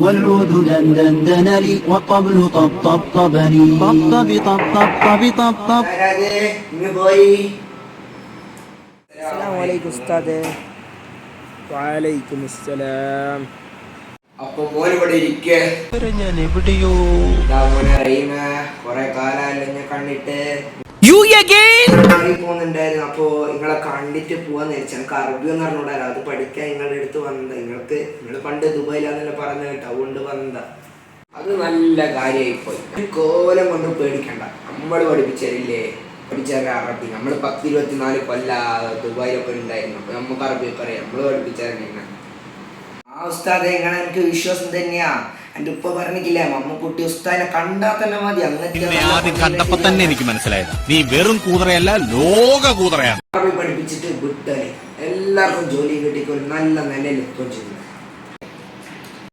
والعود دندن لي والطبل طبطبني طبطب طبطب طبطب. അസ്സലാമു അലൈക്കും ഉസ്താദേ. വഅലൈക്കും അസ്സലാം. അപ്പൊ മോൻ ഇവിടെ ഇരിക്കേ. ഞാൻ എവിടെയോ കൊറേ കാലം കണ്ടിട്ട് പോകുന്നുണ്ടായിരുന്നു. അപ്പൊ നിങ്ങളെ കണ്ടിട്ട് പോവാന്ന് വിചാരിച്ചു. എനിക്ക് അറബി എന്ന് പറഞ്ഞോടാലോ, അത് പഠിക്കാൻ നിങ്ങളുടെ അടുത്ത് വന്നതാ. നിങ്ങൾ പണ്ട് ദുബായിലാന്നല്ല പറഞ്ഞ കേട്ടോ, അതുകൊണ്ട് വന്നതാ. അത് നല്ല കാര്യമായിപ്പോയി. കോലം കൊണ്ട് പേടിക്കണ്ട, നമ്മൾ പഠിപ്പിച്ചല്ലേ പഠിച്ചാൽ അറബി. നമ്മൾ 10-24 കൊല്ല ദുബായിലൊക്കെ ഉണ്ടായിരുന്നു. അപ്പൊ നമുക്ക് അറബിയൊക്കെ അറിയാം, നമ്മൾ പഠിപ്പിച്ചാൽ. ആ ഉസ്താദെ ഇങ്ങനെ എനിക്ക് വിശ്വാസം തന്നെയാ. എന്റെ ഉപ്പ പറഞ്ഞിട്ടില്ലേ, മമ്മക്കുട്ടി ഉസ്താദിനെ കണ്ടാൽ തന്നെ മതി. ആദ്യം കണ്ടപ്പോ തന്നെ എനിക്ക് മനസ്സിലായത് നീ വെറും കൂതറയല്ല, ലോക കൂതറയാണ്. പഠിപ്പിച്ചിട്ട് വിട്ടാല് എല്ലാവർക്കും ജോലി കിട്ടിക്കോ, നല്ല നിലയിൽ എത്തുകയും ചെയ്തു.